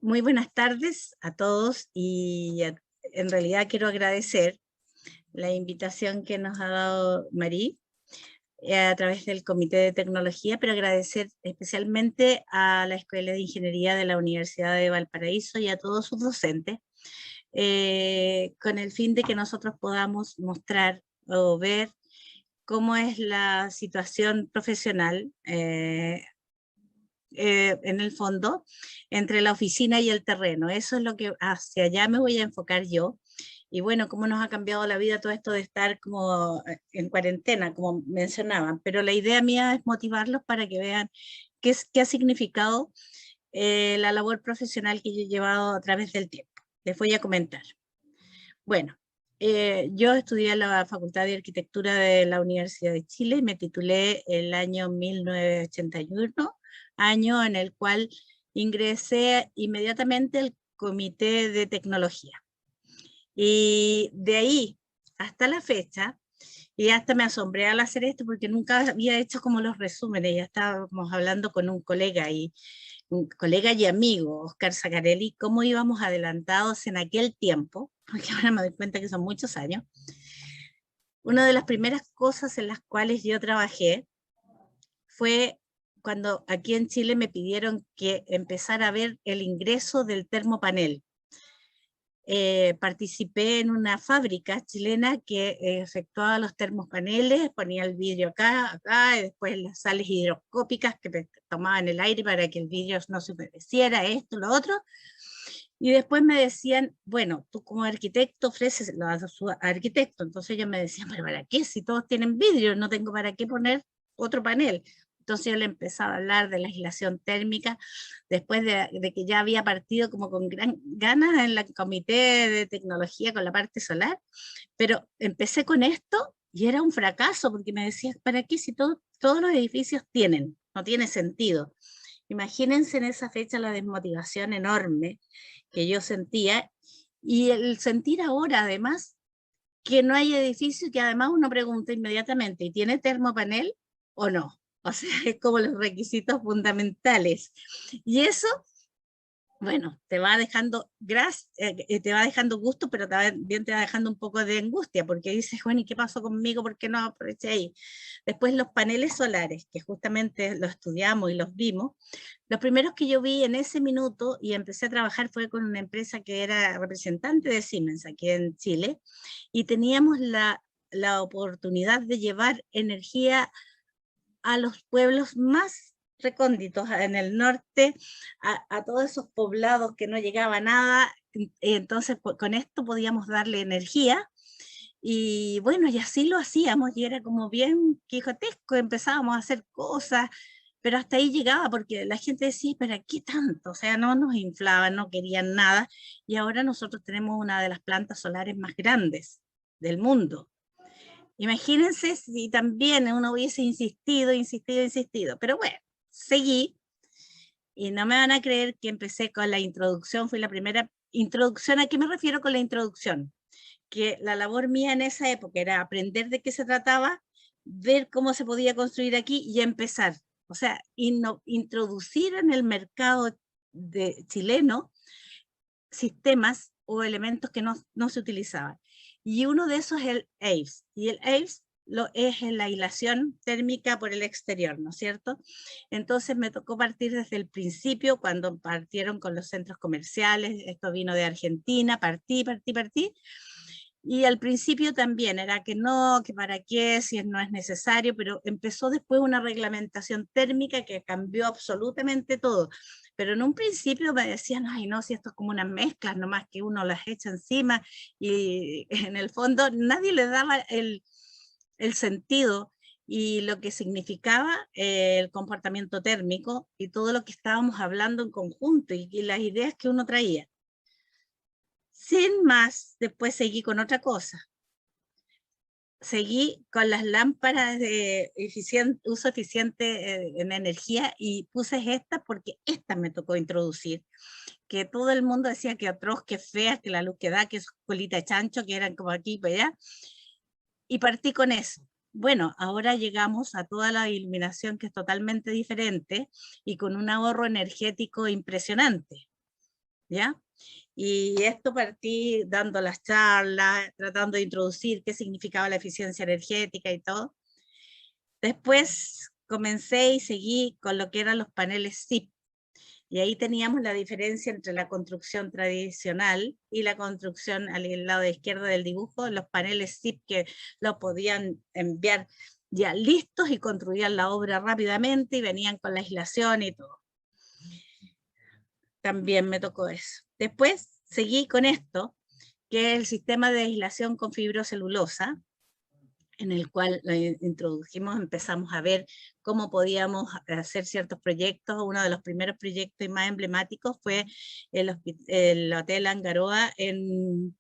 Muy buenas tardes a todos en realidad quiero agradecer la invitación que nos ha dado Marí a través del Comité de Tecnología, pero agradecer especialmente a la Escuela de Ingeniería de la Universidad de Valparaíso y a todos sus docentes, con el fin de que nosotros podamos mostrar o ver cómo es la situación profesional en el fondo, entre la oficina y el terreno. Eso es lo que hacia allá me voy a enfocar yo. Y bueno, cómo nos ha cambiado la vida todo esto de estar como en cuarentena, como mencionaban. Pero la idea mía es motivarlos para que vean qué ha significado la labor profesional que yo he llevado a través del tiempo. Les voy a comentar. Bueno, yo estudié en la Facultad de Arquitectura de la Universidad de Chile y me titulé el año 1981, año en el cual ingresé inmediatamente al Comité de Tecnología. Y de ahí hasta la fecha, y hasta me asombré al hacer esto porque nunca había hecho como los resúmenes, ya estábamos hablando con un colega y amigo, Oscar Zacarelli, cómo íbamos adelantados en aquel tiempo, porque ahora me doy cuenta que son muchos años. Una de las primeras cosas en las cuales yo trabajé fue cuando aquí en Chile me pidieron que empezara a ver el ingreso del termopanel. Participé en una fábrica chilena que efectuaba los termopaneles, ponía el vidrio acá, y después las sales hidroscópicas que tomaban el aire para que el vidrio no se humedeciera, esto, lo otro. Y después me decían, bueno, tú como arquitecto ofreces a su arquitecto. Entonces ellos me decían, pero ¿para qué? Si todos tienen vidrio, no tengo para qué poner otro panel. Entonces yo le empezaba a hablar de la aislación térmica, después de que ya había partido como con gran ganas en el comité de tecnología con la parte solar, pero empecé con esto y era un fracaso, porque me decían, ¿para qué si todos los edificios tienen? No tiene sentido. Imagínense en esa fecha la desmotivación enorme que yo sentía y el sentir ahora además que no hay edificio y que además uno pregunta inmediatamente, ¿y tiene termopanel o no? O sea, es como los requisitos fundamentales. Y eso, bueno, te va dejando te va dejando gusto, pero también te va dejando un poco de angustia, porque dices, bueno, ¿y qué pasó conmigo? ¿Por qué no aproveché ahí? Después los paneles solares, que justamente los estudiamos y los vimos, los primeros que yo vi en ese minuto y empecé a trabajar fue con una empresa que era representante de Siemens aquí en Chile, y teníamos la oportunidad de llevar energía a los pueblos más recónditos en el norte, a todos esos poblados que no llegaba nada, entonces con esto podíamos darle energía, y bueno, y así lo hacíamos, y era como bien quijotesco, empezábamos a hacer cosas, pero hasta ahí llegaba, porque la gente decía, ¿para qué tanto? O sea, no nos inflaban, no querían nada, y ahora nosotros tenemos una de las plantas solares más grandes del mundo. Imagínense si también uno hubiese insistido, pero bueno, seguí, y no me van a creer que empecé con la introducción, fui la primera introducción. ¿A qué me refiero con la introducción? Que la labor mía en esa época era aprender de qué se trataba, ver cómo se podía construir aquí y empezar. O sea, introducir en el mercado chileno sistemas o elementos que no se utilizaban. Y uno de esos es el AVES. Y el AVES es la aislación térmica por el exterior, ¿no es cierto? Entonces me tocó partir desde el principio, cuando partieron con los centros comerciales, esto vino de Argentina, partí, y al principio también era que no, que para qué, si no es necesario, pero empezó después una reglamentación térmica que cambió absolutamente todo. Pero en un principio me decían, ay no, si esto es como unas mezclas, nomás que uno las echa encima, y en el fondo nadie le daba el sentido y lo que significaba el comportamiento térmico y todo lo que estábamos hablando en conjunto y las ideas que uno traía. Sin más, después seguí con otra cosa. Seguí con las lámparas de uso eficiente en energía, y puse estas porque esta me tocó introducir, que todo el mundo decía que atroz, que feas, que la luz que da, que es colita de chancho, que eran como aquí y para allá, y partí con eso. Bueno, ahora llegamos a toda la iluminación, que es totalmente diferente y con un ahorro energético impresionante. ¿ya? Y esto partí dando las charlas, tratando de introducir qué significaba la eficiencia energética y todo. Después comencé y seguí con lo que eran los paneles SIP, y ahí teníamos la diferencia entre la construcción tradicional y la construcción al lado de izquierda del dibujo, los paneles SIP que los podían enviar ya listos y construían la obra rápidamente y venían con la aislación y todo. También me tocó eso. Después seguí con esto, que es el sistema de aislación con fibrocelulosa, en el cual introdujimos, empezamos a ver cómo podíamos hacer ciertos proyectos. Uno de los primeros proyectos más emblemáticos fue el Hotel Angaroa en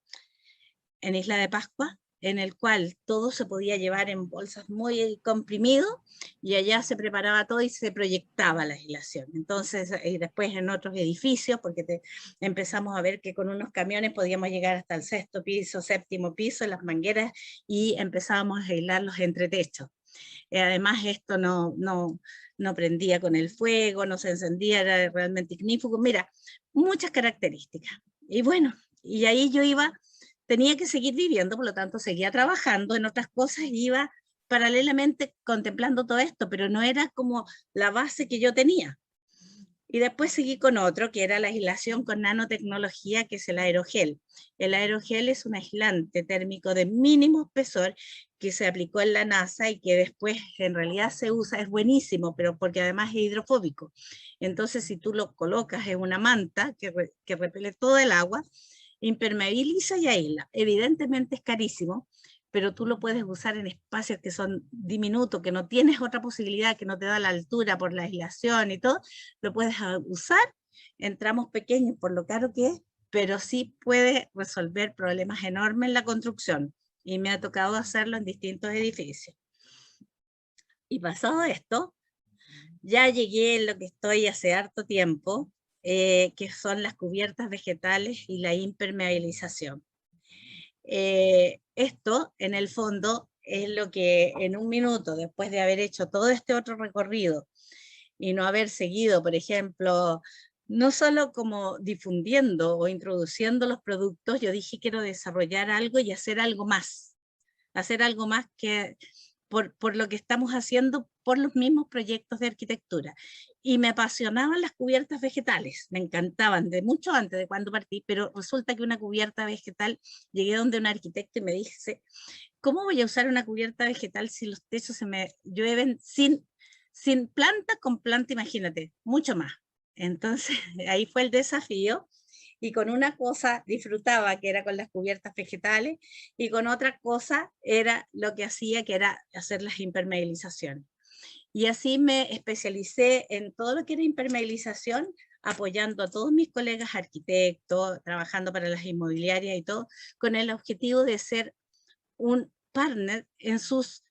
Isla de Pascua, en el cual todo se podía llevar en bolsas muy comprimido, y allá se preparaba todo y se proyectaba la aislación. Entonces, y después en otros edificios, porque empezamos a ver que con unos camiones podíamos llegar hasta el 6º piso, 7º piso, en las mangueras, y empezábamos a aislar los entretechos. Además, esto no prendía con el fuego, no se encendía, era realmente ignífugo. Mira, muchas características. Y bueno, y ahí yo tenía que seguir viviendo, por lo tanto seguía trabajando en otras cosas y iba paralelamente contemplando todo esto, pero no era como la base que yo tenía. Y después seguí con otro, que era la aislación con nanotecnología, que es el aerogel. El aerogel es un aislante térmico de mínimo espesor que se aplicó en la NASA y que después en realidad se usa, es buenísimo, pero porque además es hidrofóbico. Entonces, si tú lo colocas en una manta que repele todo el agua, impermeabiliza y aísla. Evidentemente es carísimo, pero tú lo puedes usar en espacios que son diminutos, que no tienes otra posibilidad, que no te da la altura por la aislación y todo, lo puedes usar en tramos pequeños por lo caro que es, pero sí puede resolver problemas enormes en la construcción, y me ha tocado hacerlo en distintos edificios. Y pasado esto, ya llegué en lo que estoy hace harto tiempo, que son las cubiertas vegetales y la impermeabilización. Esto, en el fondo, es lo que en un minuto, después de haber hecho todo este otro recorrido y no haber seguido, por ejemplo, no solo como difundiendo o introduciendo los productos, yo dije quiero desarrollar algo y hacer algo más que por lo que estamos haciendo por los mismos proyectos de arquitectura. Y me apasionaban las cubiertas vegetales, me encantaban, de mucho antes de cuando partí, pero resulta que una cubierta vegetal, llegué donde un arquitecto y me dice, ¿cómo voy a usar una cubierta vegetal si los techos se me llueven sin planta con planta? Imagínate, mucho más. Entonces, ahí fue el desafío, y con una cosa disfrutaba, que era con las cubiertas vegetales, y con otra cosa era lo que hacía, que era hacer las impermeabilizaciones. Y así me especialicé en todo lo que era impermeabilización, apoyando a todos mis colegas arquitectos, trabajando para las inmobiliarias y todo, con el objetivo de ser un partner en sus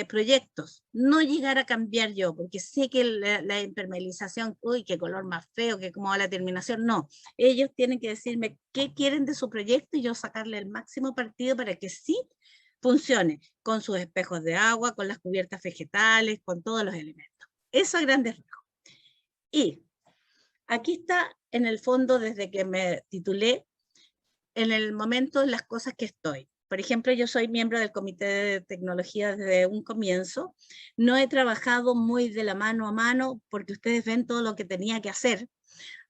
proyectos, no llegar a cambiar yo, porque sé que la impermeabilización, uy, qué color más feo, que cómo va la terminación, no, ellos tienen que decirme qué quieren de su proyecto y yo sacarle el máximo partido para que sí funcione, con sus espejos de agua, con las cubiertas vegetales, con todos los elementos. Eso a grandes rasgos. Y aquí está, en el fondo, desde que me titulé, en el momento de las cosas que estoy. Por ejemplo, yo soy miembro del Comité de Tecnología desde un comienzo. No he trabajado muy de la mano a mano, porque ustedes ven todo lo que tenía que hacer,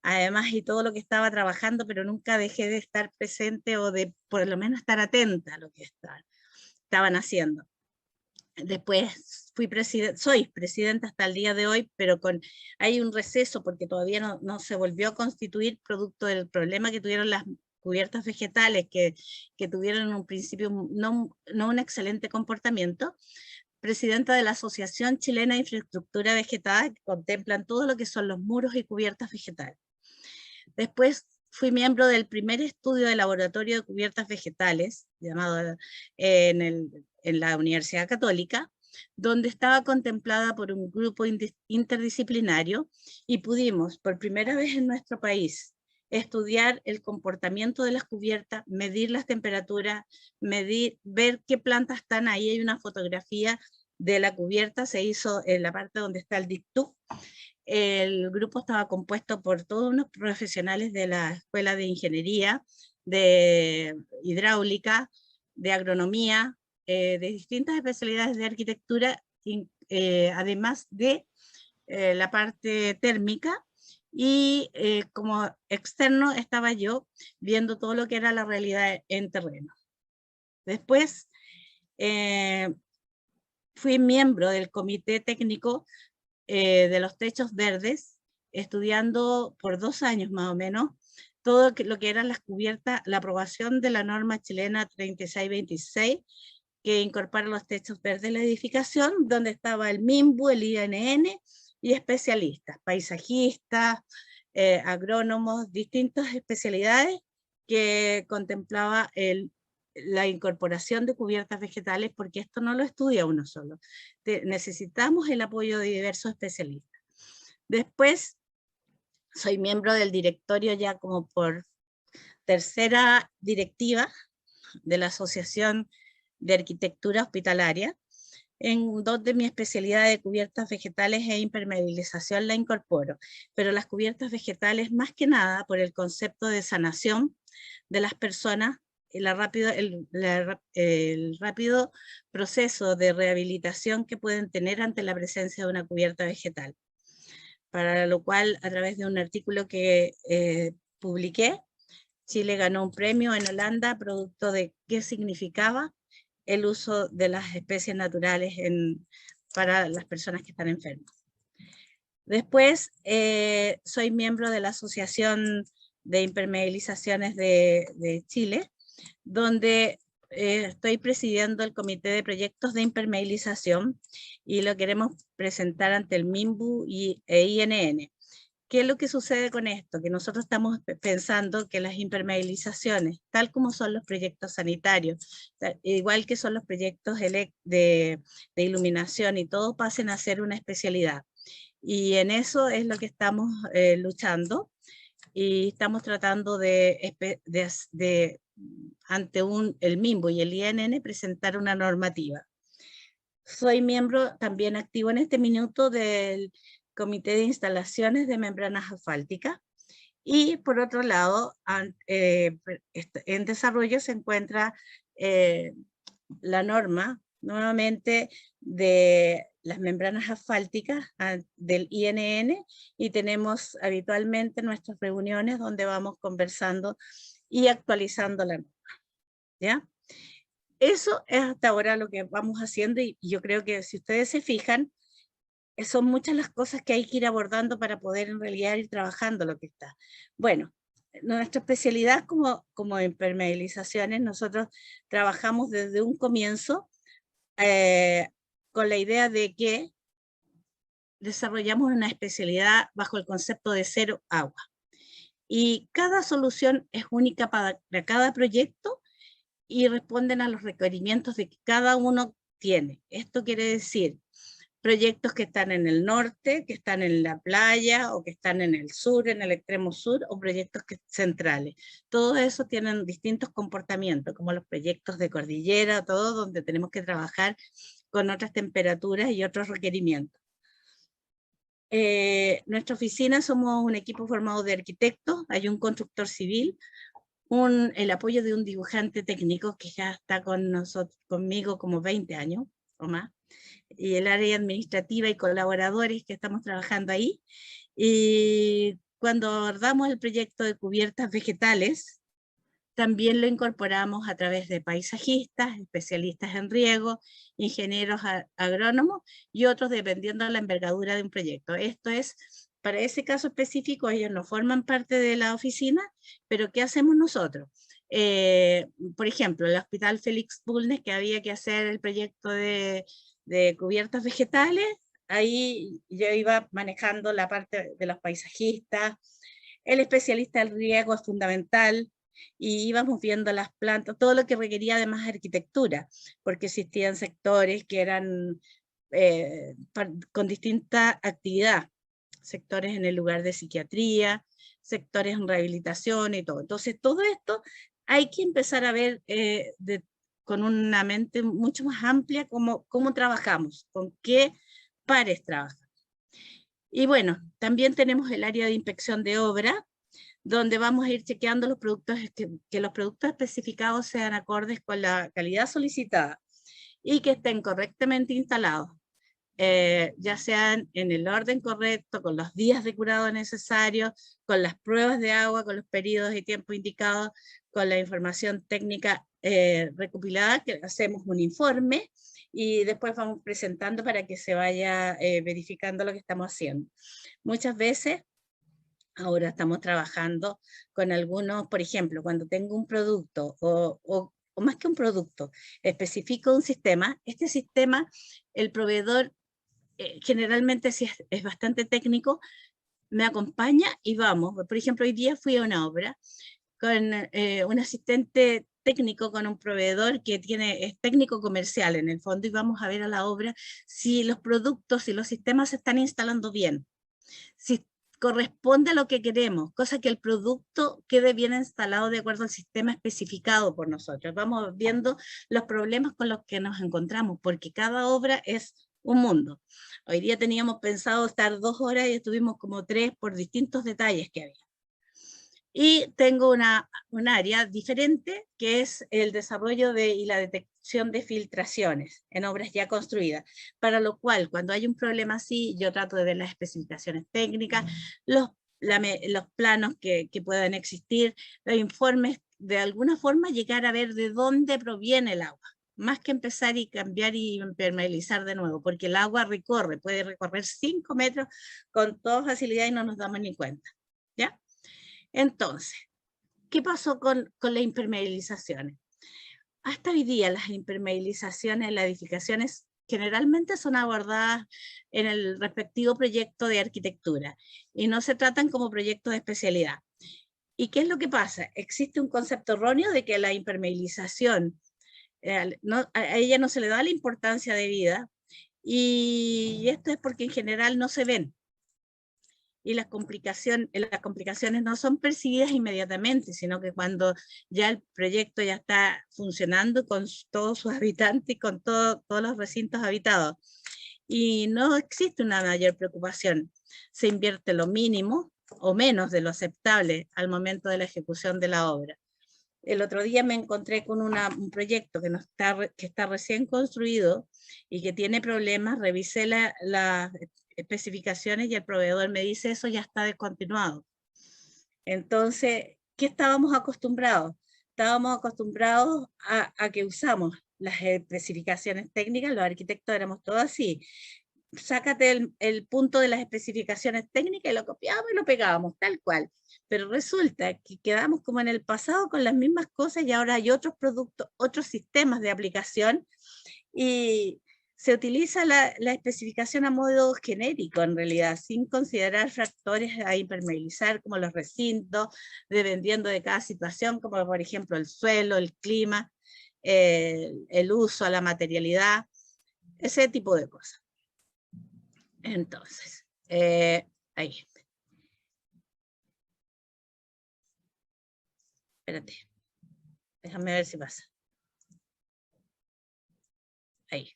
además, y todo lo que estaba trabajando, pero nunca dejé de estar presente o de por lo menos estar atenta a lo que estaban haciendo. Después soy presidenta hasta el día de hoy, pero hay un receso porque todavía no se volvió a constituir, producto del problema que tuvieron las cubiertas vegetales, que tuvieron en un principio no un excelente comportamiento. Presidenta de la Asociación Chilena de Infraestructura Vegetal, que contemplan todo lo que son los muros y cubiertas vegetales. Después fui miembro del primer estudio de laboratorio de cubiertas vegetales, llamado en la Universidad Católica, donde estaba contemplada por un grupo interdisciplinario, y pudimos, por primera vez en nuestro país, estudiar el comportamiento de las cubiertas, medir las temperaturas, ver qué plantas están ahí. Hay una fotografía de la cubierta, se hizo en la parte donde está el dictú, El grupo estaba compuesto por todos unos profesionales de la Escuela de Ingeniería, de Hidráulica, de Agronomía, de distintas especialidades de arquitectura, además de la parte térmica, y como externo estaba yo viendo todo lo que era la realidad en terreno. Después fui miembro del comité técnico de los techos verdes, estudiando por 2 años más o menos todo lo que eran las cubiertas, la aprobación de la norma chilena 3626, que incorpora los techos verdes de la edificación, donde estaba el MIMBU, el INN y especialistas, paisajistas, agrónomos, distintas especialidades que contemplaba la incorporación de cubiertas vegetales, porque esto no lo estudia uno solo. Necesitamos el apoyo de diversos especialistas. Después, soy miembro del directorio ya como por tercera directiva de la Asociación de Arquitectura Hospitalaria, en donde mi especialidad de cubiertas vegetales e impermeabilización la incorporo, pero las cubiertas vegetales más que nada por el concepto de sanación de las personas, el rápido proceso de rehabilitación que pueden tener ante la presencia de una cubierta vegetal. Para lo cual, a través de un artículo que publiqué, Chile ganó un premio en Holanda, producto de qué significaba el uso de las especies naturales para las personas que están enfermas. Después, soy miembro de la Asociación de Impermeabilizaciones de Chile, donde estoy presidiendo el Comité de Proyectos de Impermeabilización y lo queremos presentar ante el MIMBU e INN. ¿Qué es lo que sucede con esto? Que nosotros estamos pensando que las impermeabilizaciones, tal como son los proyectos sanitarios, igual que son los proyectos de iluminación y todo, pasen a ser una especialidad. Y en eso es lo que estamos luchando, y estamos tratando ante el MIMBU y el INN presentar una normativa. Soy miembro también activo en este minuto del Comité de Instalaciones de Membranas Asfálticas, y por otro lado, en desarrollo se encuentra la norma nuevamente de las membranas asfálticas del INN, y tenemos habitualmente nuestras reuniones donde vamos conversando y actualizando la norma, ¿ya? Eso es hasta ahora lo que vamos haciendo, y yo creo que si ustedes se fijan, son muchas las cosas que hay que ir abordando para poder en realidad ir trabajando lo que está. Bueno, nuestra especialidad como impermeabilizaciones, nosotros trabajamos desde un comienzo con la idea de que desarrollamos una especialidad bajo el concepto de cero agua. Y cada solución es única para cada proyecto y responden a los requerimientos de que cada uno tiene. Esto quiere decir proyectos que están en el norte, que están en la playa, o que están en el sur, en el extremo sur, o proyectos centrales. Todo eso tienen distintos comportamientos, como los proyectos de cordillera, todo donde tenemos que trabajar con otras temperaturas y otros requerimientos. Nuestra oficina somos un equipo formado de arquitectos, hay un constructor civil, el apoyo de un dibujante técnico que ya está conmigo como 20 años o más, y el área administrativa y colaboradores que estamos trabajando ahí. Y cuando abordamos el proyecto de cubiertas vegetales, también lo incorporamos a través de paisajistas, especialistas en riego, ingenieros agrónomos y otros dependiendo de la envergadura de un proyecto. Esto es, para ese caso específico, ellos no forman parte de la oficina, pero ¿qué hacemos nosotros? Por ejemplo, el Hospital Félix Bulnes, que había que hacer el proyecto de cubiertas vegetales, ahí yo iba manejando la parte de los paisajistas, el especialista del riego es fundamental, y íbamos viendo las plantas, todo lo que requería de más arquitectura, porque existían sectores que eran con distinta actividad, sectores en el lugar de psiquiatría, sectores en rehabilitación y todo. Entonces todo esto hay que empezar a ver con una mente mucho más amplia cómo trabajamos, con qué pares trabajamos. Y bueno, también tenemos el área de inspección de obra, donde vamos a ir chequeando los productos, que los productos especificados sean acordes con la calidad solicitada y que estén correctamente instalados, ya sean en el orden correcto, con los días de curado necesarios, con las pruebas de agua, con los periodos y tiempo indicados, con la información técnica recopilada, que hacemos un informe y después vamos presentando para que se vaya verificando lo que estamos haciendo. Muchas veces ahora estamos trabajando con algunos, por ejemplo, cuando tengo un producto o más que un producto, especifico un sistema, este sistema, el proveedor generalmente si es bastante técnico, me acompaña y vamos. Por ejemplo, hoy día fui a una obra con un asistente técnico, con un proveedor que es técnico comercial en el fondo, y vamos a ver a la obra si los productos y los sistemas se están instalando bien, si corresponde a lo que queremos, cosa que el producto quede bien instalado de acuerdo al sistema especificado por nosotros. Vamos viendo los problemas con los que nos encontramos, porque cada obra es un mundo. Hoy día teníamos pensado estar 2 horas y estuvimos como 3 por distintos detalles que había. Y tengo un área diferente, que es el desarrollo y la detección de filtraciones en obras ya construidas, para lo cual, cuando hay un problema así, yo trato de ver las especificaciones técnicas, los planos que puedan existir, los informes, de alguna forma llegar a ver de dónde proviene el agua, más que empezar y cambiar y impermeabilizar de nuevo, porque el agua puede recorrer 5 metros con toda facilidad y no nos damos ni cuenta, ¿ya? Entonces, ¿qué pasó con las impermeabilizaciones? Hasta hoy día las impermeabilizaciones en las edificaciones generalmente son abordadas en el respectivo proyecto de arquitectura y no se tratan como proyectos de especialidad. ¿Y qué es lo que pasa? Existe un concepto erróneo de que la impermeabilización, a ella no se le da la importancia debida, y esto es porque en general no se ven. Y las complicaciones no son percibidas inmediatamente, sino que cuando ya el proyecto ya está funcionando con todos sus habitantes y con todos los recintos habitados. Y no existe una mayor preocupación. Se invierte lo mínimo o menos de lo aceptable al momento de la ejecución de la obra. El otro día me encontré con un proyecto que está recién construido y que tiene problemas. Revisé las especificaciones y el proveedor me dice eso ya está descontinuado. Entonces, ¿qué estábamos acostumbrados? Estábamos acostumbrados a que usamos las especificaciones técnicas, los arquitectos éramos todos así. Sácate el punto de las especificaciones técnicas y lo copiábamos y lo pegábamos, tal cual. Pero resulta que quedamos como en el pasado con las mismas cosas y ahora hay otros productos, otros sistemas de aplicación y se utiliza la especificación a modo genérico en realidad, sin considerar factores a impermeabilizar como los recintos, dependiendo de cada situación, como por ejemplo el suelo, el clima, el uso, la materialidad, ese tipo de cosas. Entonces, ahí. Espérate. Déjame ver si pasa. Ahí.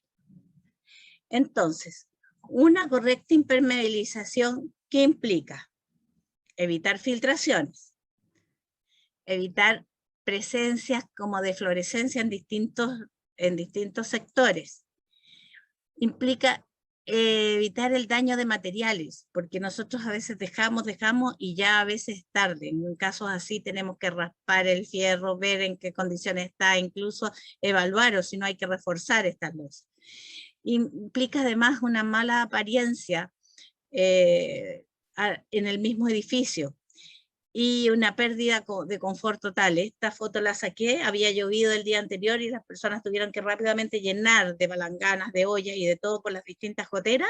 Entonces, una correcta impermeabilización, ¿qué implica? Evitar filtraciones, evitar presencias como de fluorescencia en distintos sectores. Implica evitar el daño de materiales, porque nosotros a veces dejamos y ya a veces es tarde. En casos así tenemos que raspar el fierro, ver en qué condiciones está, incluso evaluar o si no hay que reforzar estas losas. Implica además una mala apariencia en el mismo edificio y una pérdida de confort total. Esta foto la saqué, había llovido el día anterior y las personas tuvieron que rápidamente llenar de balanganas, de ollas y de todo por las distintas goteras,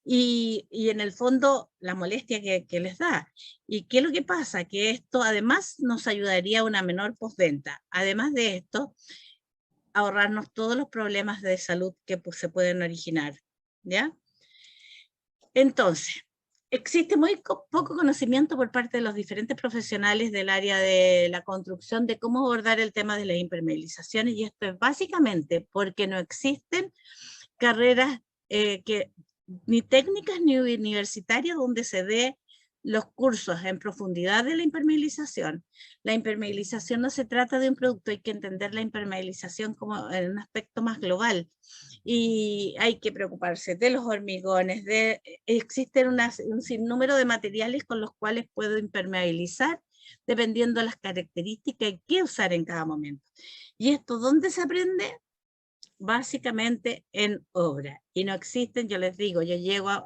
y en el fondo la molestia que les da. ¿Y qué es lo que pasa? Que esto además nos ayudaría a una menor postventa. Además de esto, ahorrarnos todos los problemas de salud que se pueden originar, ¿ya? Entonces, existe muy poco conocimiento por parte de los diferentes profesionales del área de la construcción de cómo abordar el tema de las impermeabilizaciones, y esto es básicamente porque no existen carreras que ni técnicas ni universitarias donde se dé los cursos en profundidad de la impermeabilización. La impermeabilización no se trata de un producto, hay que entender la impermeabilización como en un aspecto más global. Y hay que preocuparse de los hormigones, existen un sinnúmero de materiales con los cuales puedo impermeabilizar, dependiendo de las características y qué usar en cada momento. ¿Y esto dónde se aprende? Básicamente en obra. Y no existen, yo les digo, yo llego a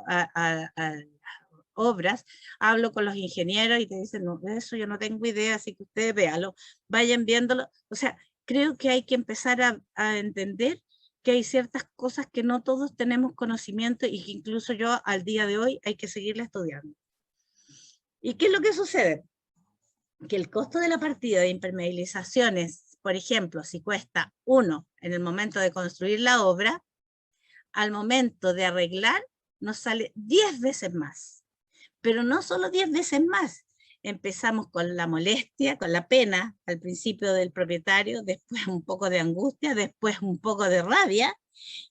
obras, hablo con los ingenieros y te dicen, no, de eso yo no tengo idea, así que ustedes véanlo, vayan viéndolo. O sea, creo que hay que empezar a entender que hay ciertas cosas que no todos tenemos conocimiento y que incluso yo al día de hoy hay que seguirla estudiando. ¿Y qué es lo que sucede? Que el costo de la partida de impermeabilizaciones, por ejemplo, si cuesta 1 en el momento de construir la obra, al momento de arreglar nos sale 10 veces más. Pero no solo 10 veces más. Empezamos con la molestia, con la pena al principio del propietario, después un poco de angustia, después un poco de rabia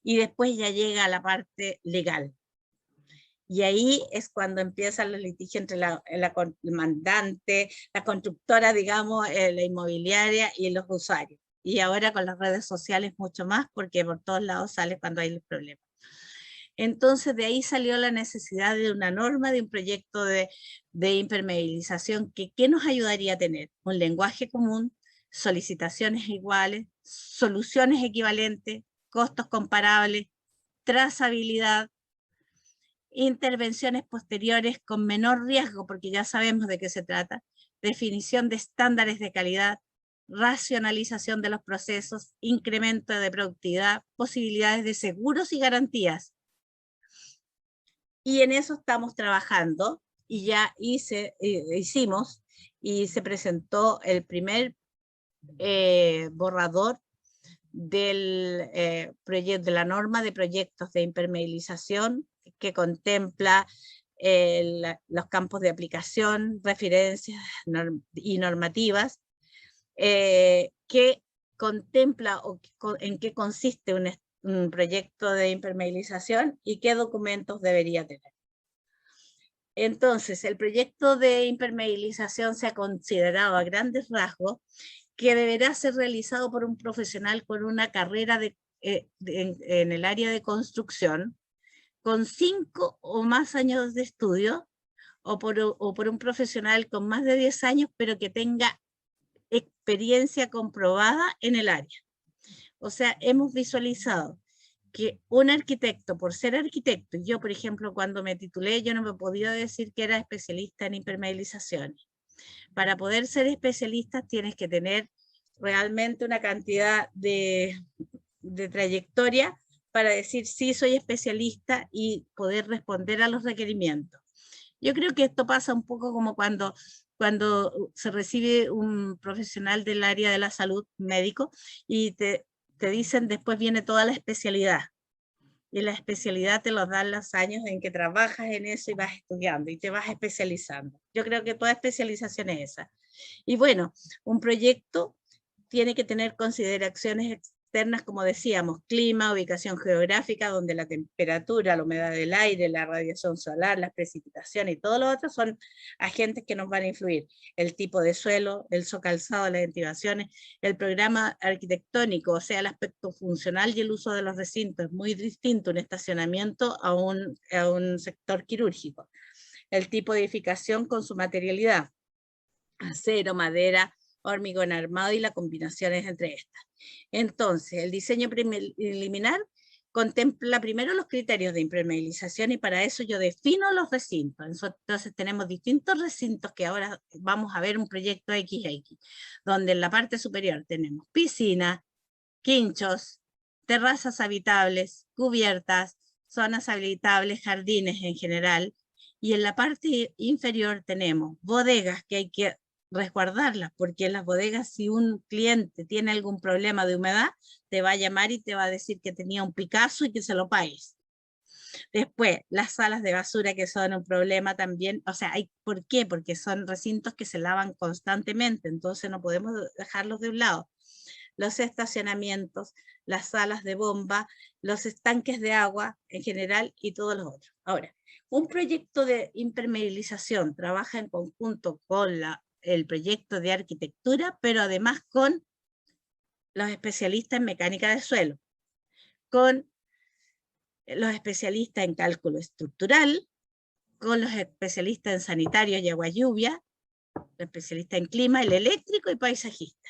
y después ya llega a la parte legal. Y ahí es cuando empiezan los litigios entre la mandante, la constructora, digamos, la inmobiliaria y los usuarios. Y ahora con las redes sociales mucho más, porque por todos lados sale cuando hay el problema. Entonces de ahí salió la necesidad de una norma, de un proyecto de impermeabilización que ¿qué nos ayudaría a tener? Un lenguaje común, solicitaciones iguales, soluciones equivalentes, costos comparables, trazabilidad, intervenciones posteriores con menor riesgo, porque ya sabemos de qué se trata, definición de estándares de calidad, racionalización de los procesos, incremento de productividad, posibilidades de seguros y garantías. Y en eso estamos trabajando y ya hicimos y se presentó el primer borrador del proyecto, de la norma de proyectos de impermeabilización que contempla los campos de aplicación, referencias y normativas, que contempla en qué consiste un proyecto de impermeabilización y qué documentos debería tener. Entonces, el proyecto de impermeabilización se ha considerado a grandes rasgos que deberá ser realizado por un profesional con una carrera en el área de construcción, con 5 o más años de estudio, o por un profesional con más de 10 años, pero que tenga experiencia comprobada en el área. O sea, hemos visualizado que un arquitecto, por ser arquitecto, yo por ejemplo cuando me titulé, yo no me podía decir que era especialista en impermeabilizaciones. Para poder ser especialista tienes que tener realmente una cantidad de trayectoria para decir sí soy especialista y poder responder a los requerimientos. Yo creo que esto pasa un poco como cuando se recibe un profesional del área de la salud, médico, y te dicen después viene toda la especialidad. Y la especialidad te lo dan los años en que trabajas en eso y vas estudiando y te vas especializando. Yo creo que toda especialización es esa. Y bueno, un proyecto tiene que tener consideraciones externas, como decíamos, clima, ubicación geográfica, donde la temperatura, la humedad del aire, la radiación solar, las precipitaciones y todo lo otro son agentes que nos van a influir. El tipo de suelo, el socalzado, las ventilaciones, el programa arquitectónico, o sea, el aspecto funcional y el uso de los recintos. Es muy distinto un estacionamiento a un sector quirúrgico. El tipo de edificación con su materialidad, acero, madera, hormigón armado y las combinaciones entre estas. Entonces, el diseño preliminar contempla primero los criterios de impermeabilización y para eso yo defino los recintos. Entonces tenemos distintos recintos que ahora vamos a ver un proyecto XX, donde en la parte superior tenemos piscina, quinchos, terrazas habitables, cubiertas, zonas habitables, jardines en general, y en la parte inferior tenemos bodegas que hay que resguardarlas, porque en las bodegas si un cliente tiene algún problema de humedad, te va a llamar y te va a decir que tenía un Picasso y que se lo pagues. Después, las salas de basura que son un problema también, o sea, ¿por qué? Porque son recintos que se lavan constantemente, entonces no podemos dejarlos de un lado. los estacionamientos, las salas de bomba, los estanques de agua en general y todos los otros. Ahora, un proyecto de impermeabilización trabaja en conjunto con el proyecto de arquitectura, pero además con los especialistas en mecánica de suelo, con los especialistas en cálculo estructural, con los especialistas en sanitarios y agua lluvia, los especialistas en clima, el eléctrico y paisajista.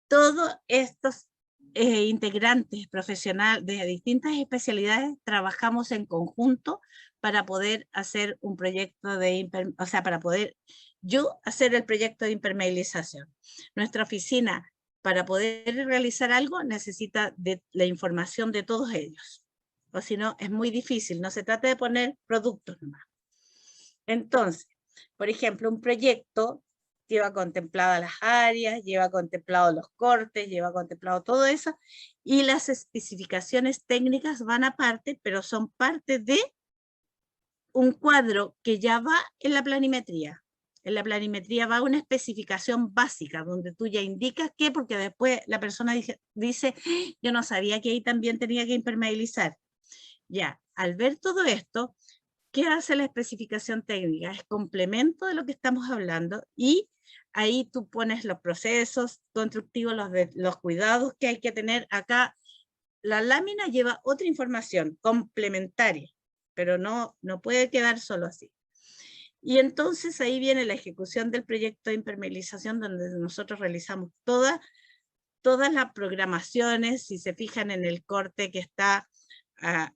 Todos estos integrantes profesionales de distintas especialidades trabajamos en conjunto para poder hacer un proyecto de, o sea, para poder yo hacer el proyecto de impermeabilización. Nuestra oficina, para poder realizar algo, necesita de la información de todos ellos. O si no, es muy difícil. No se trata de poner productos nomás. Entonces, por ejemplo, un proyecto lleva contempladas las áreas, lleva contemplado los cortes, lleva contemplado todo eso, y las especificaciones técnicas van aparte, pero son parte de un cuadro que ya va en la planimetría. En la planimetría va una especificación básica, donde tú ya indicas qué, porque después la persona dice, yo no sabía que ahí también tenía que impermeabilizar. Ya, al ver todo esto, ¿qué hace la especificación técnica? Es complemento de lo que estamos hablando y ahí tú pones los procesos constructivos, los cuidados que hay que tener. Acá la lámina lleva otra información complementaria, pero no puede quedar solo así. Y entonces ahí viene la ejecución del proyecto de impermeabilización, donde nosotros realizamos todas las programaciones. Si se fijan en el corte que está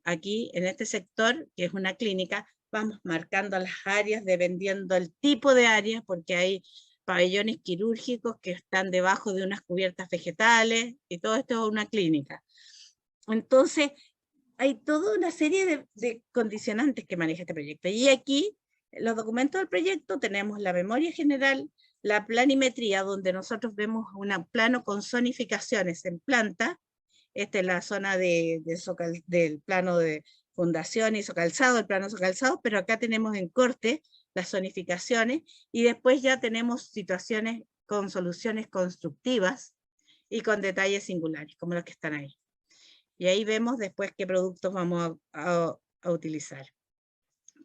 aquí, en este sector, que es una clínica, vamos marcando las áreas dependiendo del tipo de áreas, porque hay pabellones quirúrgicos que están debajo de unas cubiertas vegetales, y todo esto es una clínica. Entonces, hay toda una serie de condicionantes que maneja este proyecto. Y aquí, los documentos del proyecto, tenemos la memoria general, la planimetría, donde nosotros vemos un plano con zonificaciones en planta. Esta es la zona del plano de fundación y socalzado, el plano socalzado, pero acá tenemos en corte las zonificaciones, y después ya tenemos situaciones con soluciones constructivas y con detalles singulares, como los que están ahí. Y ahí vemos después qué productos vamos a utilizar.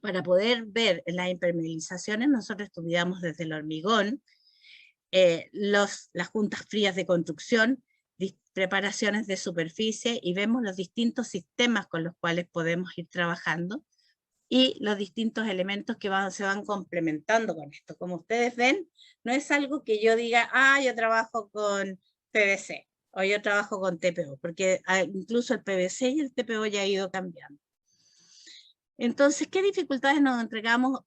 Para poder ver las impermeabilizaciones, nosotros estudiamos desde el hormigón, las juntas frías de construcción, preparaciones de superficie, y vemos los distintos sistemas con los cuales podemos ir trabajando y los distintos elementos que se van complementando con esto. Como ustedes ven, no es algo que yo diga, yo trabajo con PVC o yo trabajo con TPO, porque incluso el PVC y el TPO ya ha ido cambiando. Entonces, ¿qué dificultades nos entregamos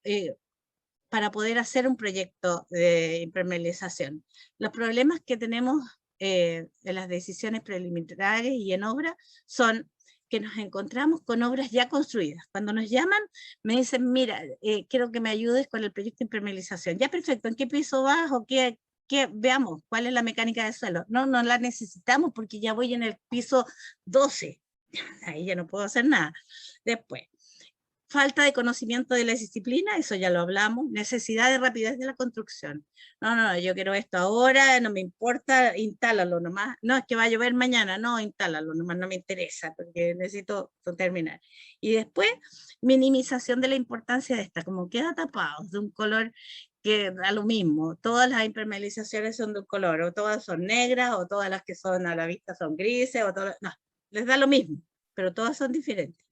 para poder hacer un proyecto de impermeabilización? Los problemas que tenemos en las decisiones preliminares y en obra son que nos encontramos con obras ya construidas. Cuando nos llaman, me dicen, mira, quiero que me ayudes con el proyecto de impermeabilización. Ya, perfecto, ¿en qué piso vas o qué? Veamos, ¿cuál es la mecánica de suelo? No la necesitamos porque ya voy en el piso 12. Ahí ya no puedo hacer nada. Después, falta de conocimiento de la disciplina, eso ya lo hablamos. Necesidad de rapidez de la construcción. No, yo quiero esto ahora, no me importa, instálalo nomás. No, es que va a llover mañana, no, instálalo nomás, no me interesa, porque necesito terminar. Y después, minimización de la importancia de esta, como queda tapado, de un color que da lo mismo. Todas las impermeabilizaciones son de un color, o todas son negras, o todas las que son a la vista son grises, o todas, no, les da lo mismo, pero todas son diferentes.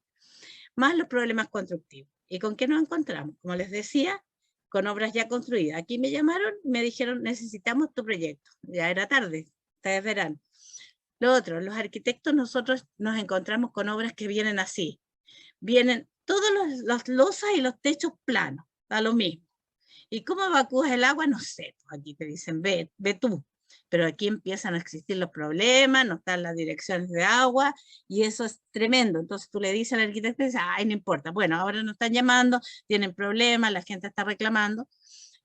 Más los problemas constructivos. ¿Y con qué nos encontramos? Como les decía, con obras ya construidas. Aquí me llamaron y me dijeron, necesitamos tu proyecto. Ya era tarde, ustedes verán. Lo otro, los arquitectos, nosotros nos encontramos con obras que vienen así. Vienen todos los losas y los techos planos, da lo mismo. ¿Y cómo evacúas el agua? No sé, aquí te dicen, ve tú. Pero aquí empiezan a existir los problemas, no están las direcciones de agua, y eso es tremendo. Entonces tú le dices al arquitecto, ay, no importa, bueno, ahora nos están llamando, tienen problemas, la gente está reclamando.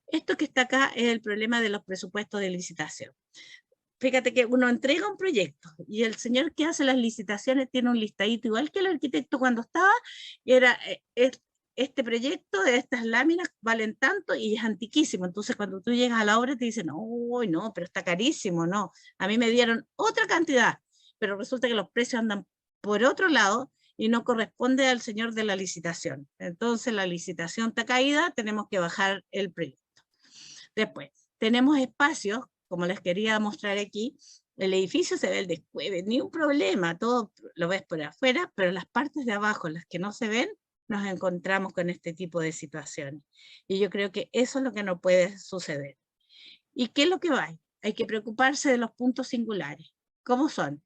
Esto que está acá es el problema de los presupuestos de licitación. Fíjate que uno entrega un proyecto y el señor que hace las licitaciones tiene un listadito, igual que el arquitecto cuando estaba, este proyecto de estas láminas valen tanto y es antiquísimo. Entonces cuando tú llegas a la obra te dicen, uy, no, pero está carísimo, no. A mí me dieron otra cantidad, pero resulta que los precios andan por otro lado y no corresponde al señor de la licitación. Entonces la licitación está caída, tenemos que bajar el proyecto. Después, tenemos espacios, como les quería mostrar aquí, el edificio se ve el descueve, ni un problema, todo lo ves por afuera, pero las partes de abajo, las que no se ven, nos encontramos con este tipo de situaciones. Y yo creo que eso es lo que no puede suceder. ¿Y qué es lo que va? Hay que preocuparse de los puntos singulares. ¿Cómo son?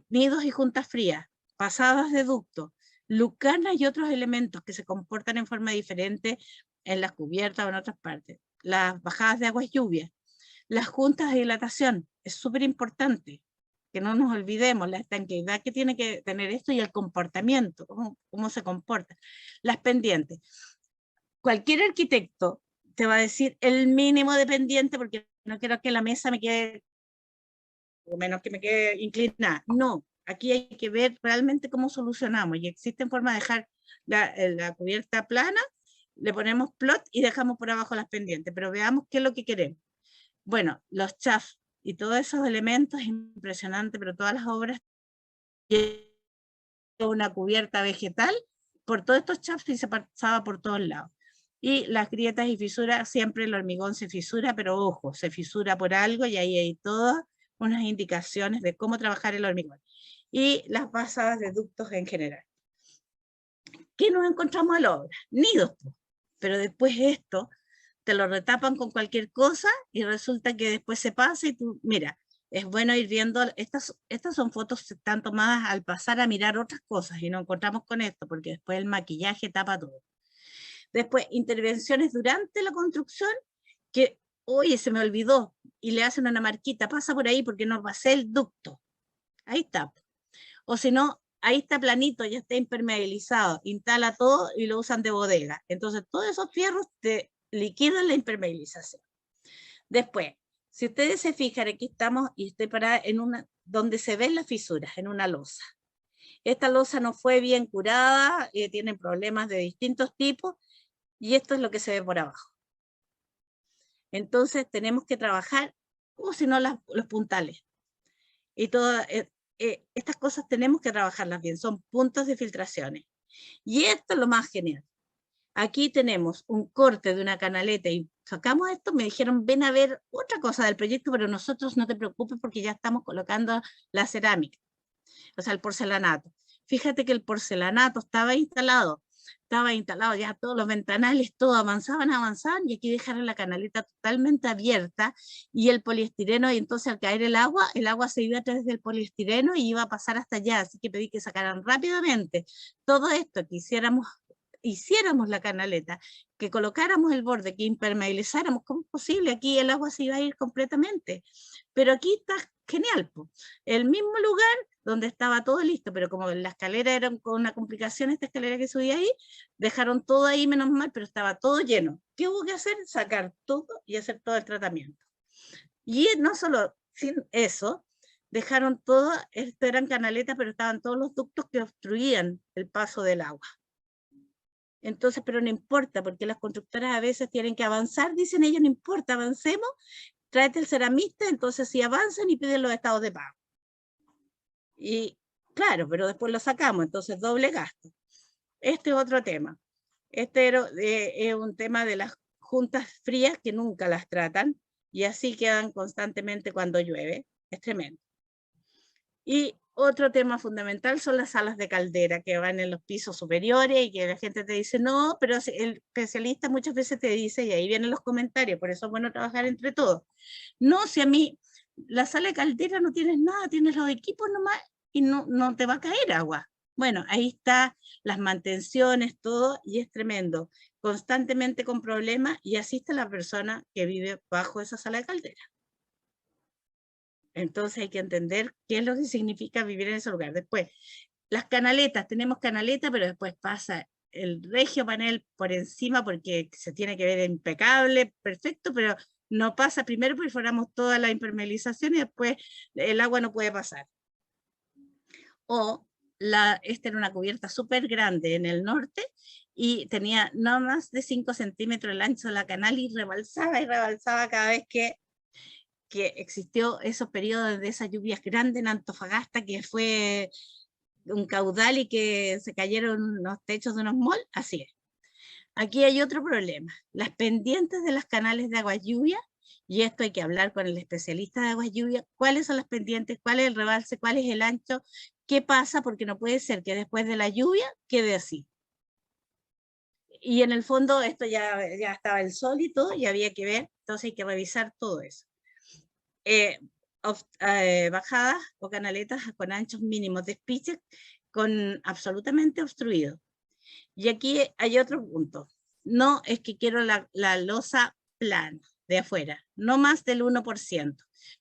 Nidos y juntas frías, pasadas de ducto, lucanas y otros elementos que se comportan en forma diferente en las cubiertas o en otras partes. Las bajadas de agua y lluvia. Las juntas de dilatación, es súper importante que no nos olvidemos la estanqueidad que tiene que tener esto y el comportamiento, cómo se comporta. Las pendientes. Cualquier arquitecto te va a decir el mínimo de pendiente porque no quiero que la mesa me quede, o menos que me quede inclinada. No, aquí hay que ver realmente cómo solucionamos y existen formas de dejar la cubierta plana, le ponemos plot y dejamos por abajo las pendientes, pero veamos qué es lo que queremos. Bueno, los chafs y todos esos elementos, impresionante, pero todas las obras una cubierta vegetal por todos estos chafs y se pasaba por todos lados. Y las grietas y fisuras, siempre el hormigón se fisura, pero ojo, se fisura por algo y ahí hay todas unas indicaciones de cómo trabajar el hormigón. Y las pasadas de ductos en general. ¿Qué nos encontramos a la obra? Nidos, pero después esto te lo retapan con cualquier cosa y resulta que después se pasa y tú, mira, es bueno ir viendo, estas son fotos que están tomadas al pasar a mirar otras cosas y nos encontramos con esto, porque después el maquillaje tapa todo. Después, intervenciones durante la construcción, que, oye, se me olvidó, y le hacen una marquita, pasa por ahí porque no pasé el ducto. Ahí está. O si no, ahí está planito, ya está impermeabilizado, instala todo y lo usan de bodega. Entonces, todos esos fierros te liquidan la impermeabilización. Después, si ustedes se fijan, aquí estamos y estoy parada en una, donde se ven las fisuras, en una losa. Esta losa no fue bien curada, tiene problemas de distintos tipos, y esto es lo que se ve por abajo. Entonces tenemos que trabajar, o si no, los puntales. Y todas estas cosas tenemos que trabajarlas bien, son puntos de filtraciones. Y esto es lo más genial. Aquí tenemos un corte de una canaleta y sacamos esto, me dijeron, ven a ver otra cosa del proyecto, pero nosotros no te preocupes porque ya estamos colocando la cerámica, o sea, el porcelanato. Fíjate que el porcelanato estaba instalado ya todos los ventanales, todo avanzaban, y aquí dejaron la canaleta totalmente abierta y el poliestireno, y entonces al caer el agua se iba a través del poliestireno y iba a pasar hasta allá, así que pedí que sacaran rápidamente todo esto, que hiciéramos la canaleta, que colocáramos el borde, que impermeabilizáramos. ¿Cómo es posible? Aquí el agua se iba a ir completamente. Pero aquí está genial, po. El mismo lugar donde estaba todo listo, pero como la escalera era con una complicación, esta escalera que subía ahí, dejaron todo ahí menos mal, pero estaba todo lleno. ¿Qué hubo que hacer? Sacar todo y hacer todo el tratamiento. Y no solo sin eso, dejaron todo, esto eran canaletas, pero estaban todos los ductos que obstruían el paso del agua. Entonces, pero no importa, porque las constructoras a veces tienen que avanzar, dicen ellos, no importa, avancemos, tráete el ceramista, entonces sí avanzan y piden los estados de pago. Y claro, pero después lo sacamos, entonces doble gasto. Este es otro tema. Este es un tema de las juntas frías que nunca las tratan y así quedan constantemente cuando llueve. Es tremendo. Y otro tema fundamental son las salas de caldera que van en los pisos superiores y que la gente te dice, no, pero el especialista muchas veces te dice, y ahí vienen los comentarios, por eso es bueno trabajar entre todos. No, si a mí la sala de caldera no tienes nada, tienes los equipos nomás y no te va a caer agua. Bueno, ahí está las mantenciones, todo, y es tremendo. Constantemente con problemas y asiste la persona que vive bajo esa sala de caldera. Entonces hay que entender qué es lo que significa vivir en ese lugar. Después, las canaletas, tenemos canaleta, pero después pasa el regio panel por encima porque se tiene que ver impecable, perfecto, pero no pasa, primero perforamos toda la impermeabilización y después el agua no puede pasar. O esta era una cubierta súper grande en el norte y tenía no más de 5 centímetros el ancho de la canal y rebalsaba cada vez que existió esos periodos de esas lluvias grandes en Antofagasta, que fue un caudal y que se cayeron los techos de unos malls, así es. Aquí hay otro problema, las pendientes de los canales de agua lluvia, y esto hay que hablar con el especialista de agua lluvia, cuáles son las pendientes, cuál es el rebalse, cuál es el ancho, qué pasa, porque no puede ser que después de la lluvia quede así. Y en el fondo esto ya estaba el sol y todo, y había que ver, entonces hay que revisar todo eso. Bajadas o canaletas con anchos mínimos de despiches con absolutamente obstruido. Y aquí hay otro punto. No es que quiero la losa plana de afuera, no más del 1%,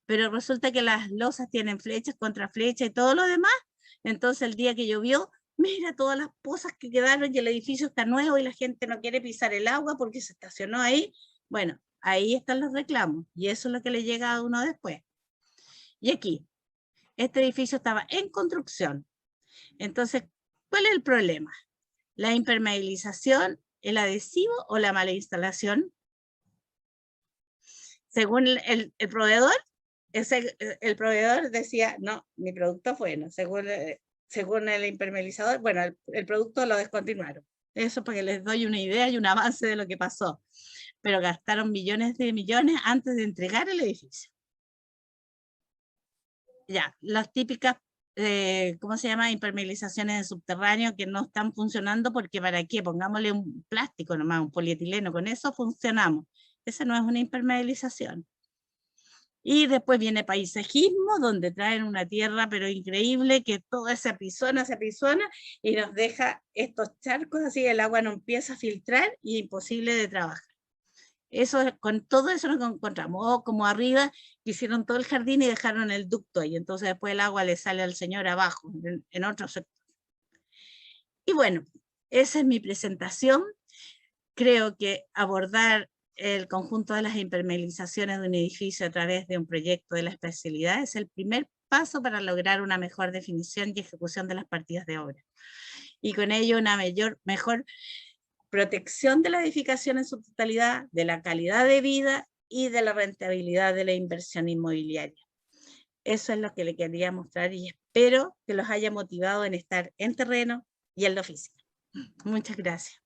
pero resulta que las losas tienen flechas contra flechas y todo lo demás, entonces el día que llovió, mira todas las pozas que quedaron y el edificio está nuevo y la gente no quiere pisar el agua porque se estacionó ahí. Bueno, ahí están los reclamos y eso es lo que le llega a uno después. Y aquí, este edificio estaba en construcción. Entonces, ¿cuál es el problema? ¿La impermeabilización, el adhesivo o la mala instalación? Según el proveedor, el proveedor decía, no, mi producto fue bueno. Según el impermeabilizador, bueno, el producto lo descontinuaron. Eso para que les doy una idea y un avance de lo que pasó. Pero gastaron millones de millones antes de entregar el edificio. Ya, las típicas, ¿cómo se llama? Impermeabilizaciones de subterráneo que no están funcionando porque ¿para qué? Pongámosle un plástico nomás, un polietileno, con eso funcionamos. Esa no es una impermeabilización. Y después viene paisajismo, donde traen una tierra pero increíble, que toda se apizona y nos deja estos charcos, así el agua no empieza a filtrar y imposible de trabajar. Eso, con todo eso nos encontramos. O como arriba, que hicieron todo el jardín y dejaron el ducto ahí, entonces después el agua le sale al señor abajo, en otro sector. Y bueno, esa es mi presentación. Creo que abordar el conjunto de las impermeabilizaciones de un edificio a través de un proyecto de la especialidad es el primer paso para lograr una mejor definición y ejecución de las partidas de obra. Y con ello una mejor protección de la edificación en su totalidad, de la calidad de vida y de la rentabilidad de la inversión inmobiliaria. Eso es lo que le quería mostrar y espero que los haya motivado en estar en terreno y en la oficina. Muchas gracias.